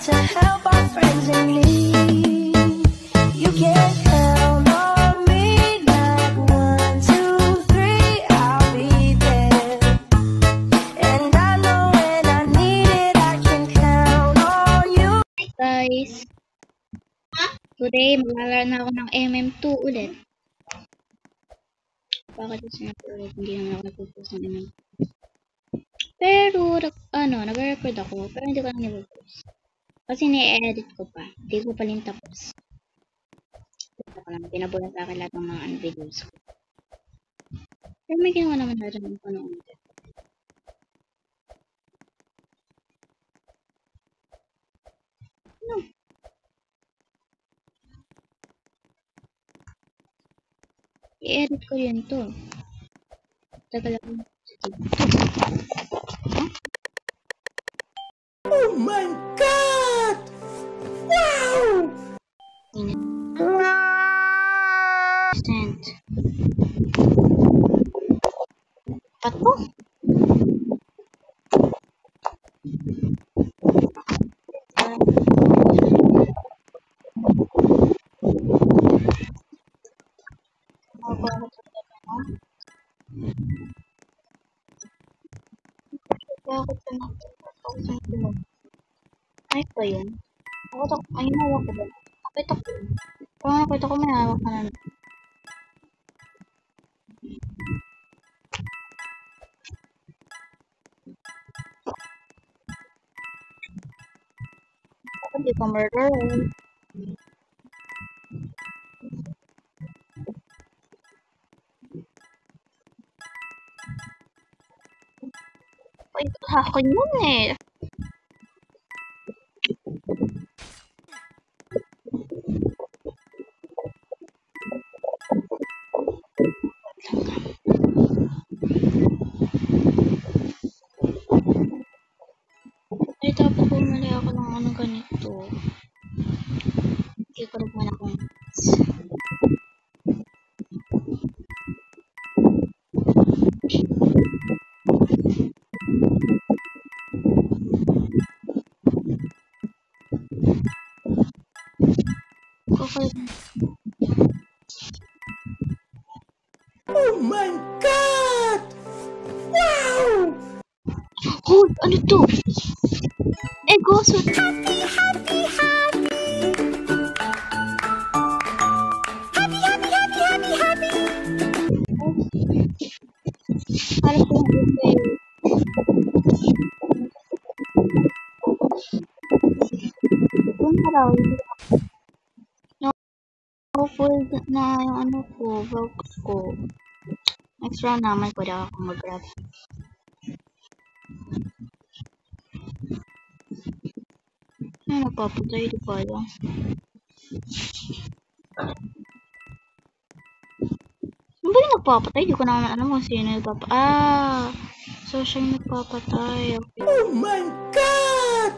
to help our friends in need. You can count on me, like 1, 2, 3, I'll be there. And I know when I need it, I can count on you. Hi guys! Today, maglalaro na ako ng MM2 ulit. Bakit kasi ulit? Hindi naman ako nag-post ng MM2. Pero, nag-record ako. Pero hindi ko na nag-post. Kasi ni-edit ko pa. Hindi ko pa rin tapos. Pinabulan sa akin lahat ng mga videos ko. Pero may ginawa naman natin ng panong ulit. No. I-edit ko yun to. Tagal ako. Oh my God! Wow! Sent. Pato? Ay ba yun? Ay, hawak ko ba? Nakita ko. Parang nakita ko may hawak ka na. Ako hindi ko murder. Ay, akin yun eh. Ay, dapat bumili ako ng ano ganito. Hindi ko naman akong Oh my God! Wow! Oh, ano to? Goso. Happy, happy, happy! Happy, happy, happy, happy, happy! Para po yung okay. Kung paraw, full na yung ano ko, vlogs ko. Next round naman pwede ako mag-grab. Ay, napapatay, di pa lang. Ano ba yung nagpapatay? Di ko naman alam kung sino yung nagpapatay. So siya yung nagpapatay. Okay. Oh my God!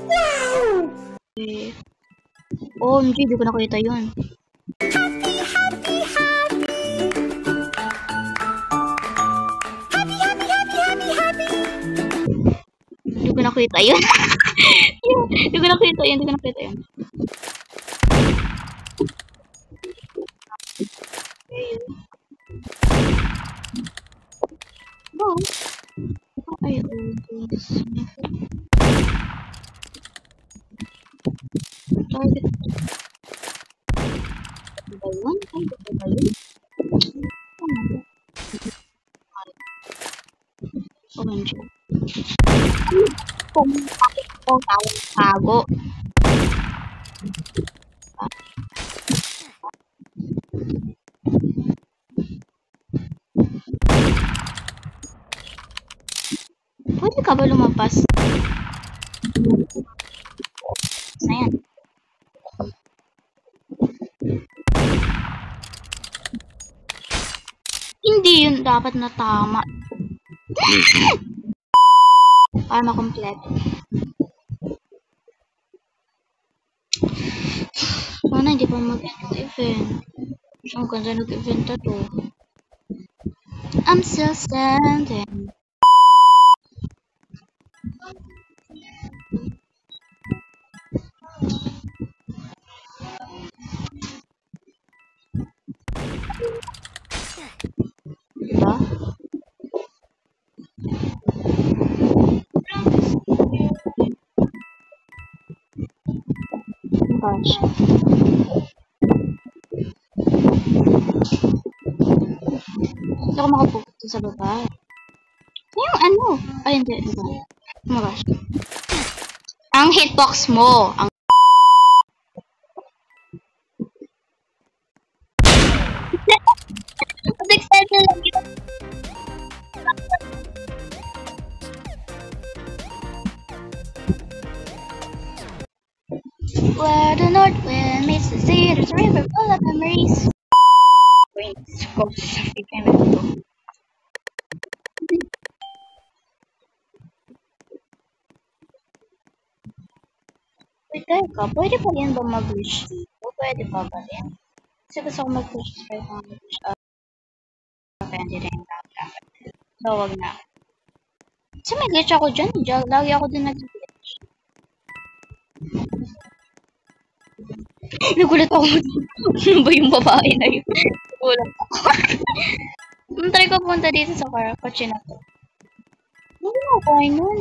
Wow! Okay. OMG, di ko nakita yun. Happy, happy, happy! Happy, happy, happy, happy, happy! Di ko nakita yun. Di ko nakita yun. Okay. Wow. Ay, target. Ba yun? Ay, ba yun? OMG. Kung bakit ko tago. Pwede ka ba lumabas? Na yan. Hindi yun dapat na tama. Para makompleto. Sana hindi pa mag-event. Ang ganda nag-event na to. I'm still standing. Gosh. Hindi ako makapunta sa baba. Yung ano? Ay, hindi. Diba? Oh my gosh. Ang hitbox mo. Ang excited na lang yun. Where the north wind meets the sea, there's a river full of memories. Wait, go sa freaking ito. Wait, teka, pwede pa rin ba mag-wish dito? Pwede pa ba rin? Kasi gusto ko mag-wish pero kung mag-wish pwede rin dapat. So, wag na. Kasi may glitch ako dyan. Lagi ako din nag-glitch. Nagulat ako. Ano ba yung babae na yun? Nagulat ako. Try ko punta dito sa kotse na to. Hindi mo ako nun.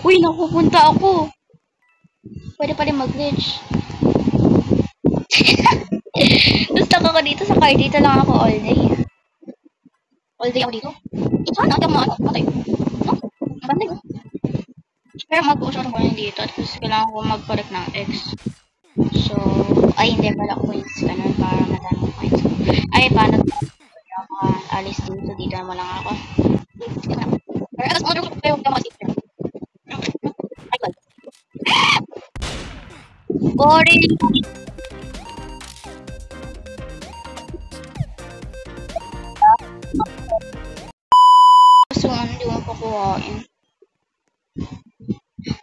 Uy, nakupunta ako. Pwede pa rin mag-glitch. Gusto ko dito sa car. Dito lang ako all day. All day ako dito. Sana, hindi ako matay. No? Bantay ko. Pero mag-uusap ko rin dito. At gusto kailangan ko mag-collect ng X. So, ay hindi pala coins. Ganun para madaming coins. Ay, paano ako alis dito? Dito mo lang ako. Pero alas mo ko kayo kamasip. Ay, God. Boring. So, hindi mo pakuhain.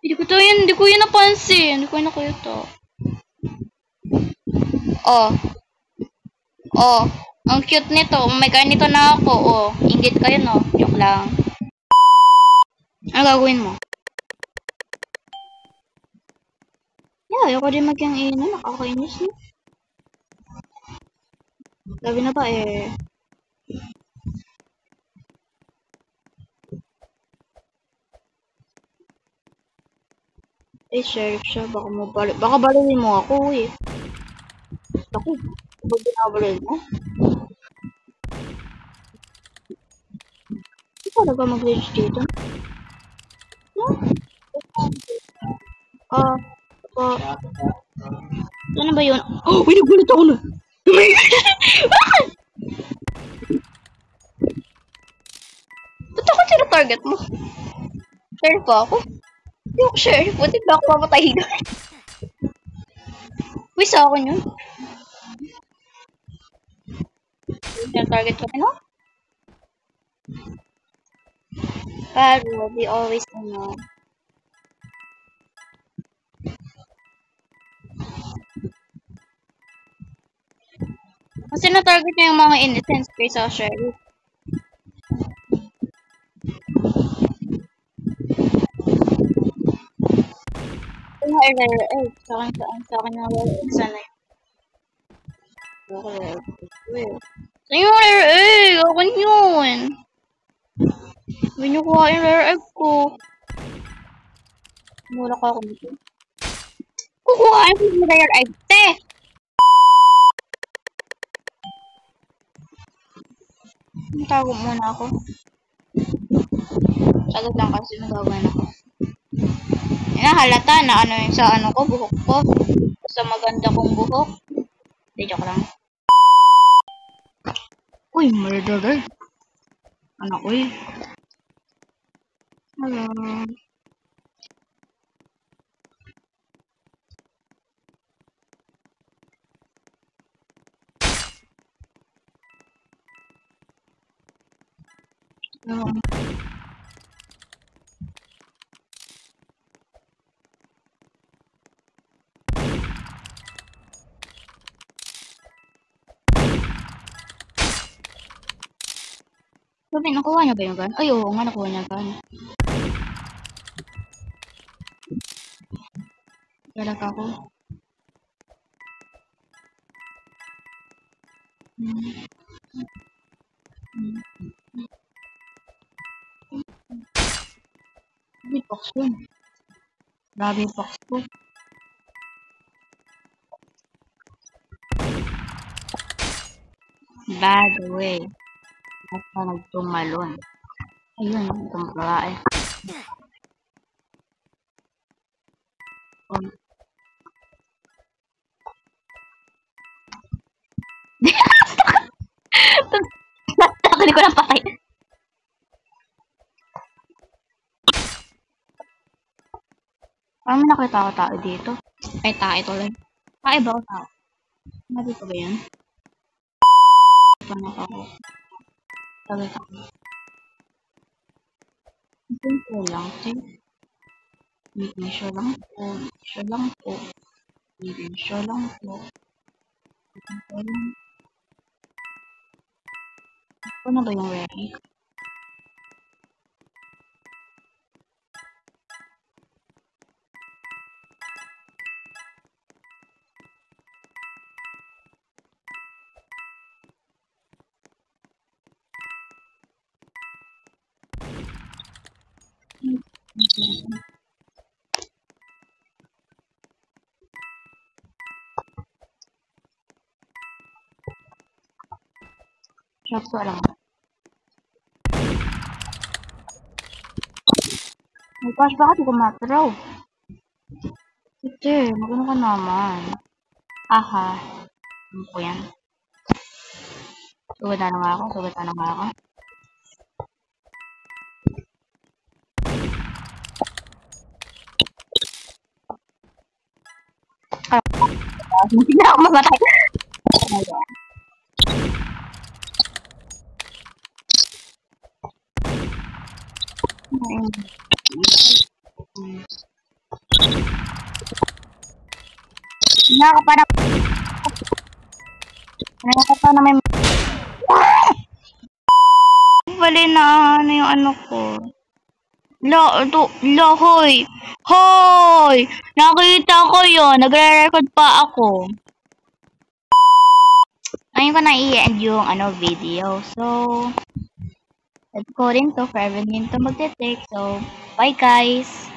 Hindi ko yun napansin. Hindi ko yun nakita. Oh. Oh. Ang cute nito. May ganito na ako. Oh. Ingit kayo, no? Joke lang. Ano gagawin mo? Yeah, ayoko din magyang ino. Nakakainis, no? Gabi na ba eh. Eh, sheriff siya. Baka balawin mo ako eh. Ako, ba't binabalawin mo? Hindi talaga mag-glitch dito. No? Ano ba yun? Oh, uy, nagulat ako na. Bakit? Ba't ako tinatarget mo? Sheriff ba ako? Hindi ako sheriff. Ba't ba ako mamatahin? Uy, sa akin yun. Tinatarget ko rin, no? Pero, we always know. Kasi na-target niya yung mga innocents kaysa sheriff. Ito yung rare egg. Sa akin yung rare egg. Sana yun. Ako rare egg. Sa yung rare egg. Akin yun. Hindi niyo kuha yung rare egg ko. Mula ka ako nito. Kukuhaan ko yung rare egg. Te! Tago muna ako. Sagad lang kasi nagawin ako. Halata na ano yung sa ano ko, buhok ko. Sa maganda kong buhok. Hindi, joke lang. Uy, murderer. Anak ko eh. Hello. Sabi, nakuha niya ba yung gun? Ay, oo nga, nakuha niya gun. Galak ako. box yun. Grabe yung box ko. By the way, basta nagtumalon. Ayun, itong babae. Takali ko lang patay. Parang may nakita ako tao dito. Ay, tae tuloy. Tae ba ako tao? Dito ba yan? Paano ako? Sabi ko. Simple lang, making sure lang po. Sure lang po. Making sure lang po. Making sure lang. Ano na ba yung wearing? Shop ko lang. Oh gosh, bakit ko matraw? Ito, magano ka naman. Aha. Ano po yan? Sugod na nga ako. Hindi na ako mamatay. Nakaka na may bali na ano yung ano ko. Hoy! Hoy! Nakita ko yun. Nagre-record pa ako. Ngayon ko na i-end yung video. So, let's go rin to for everything to magte-take. So, bye guys!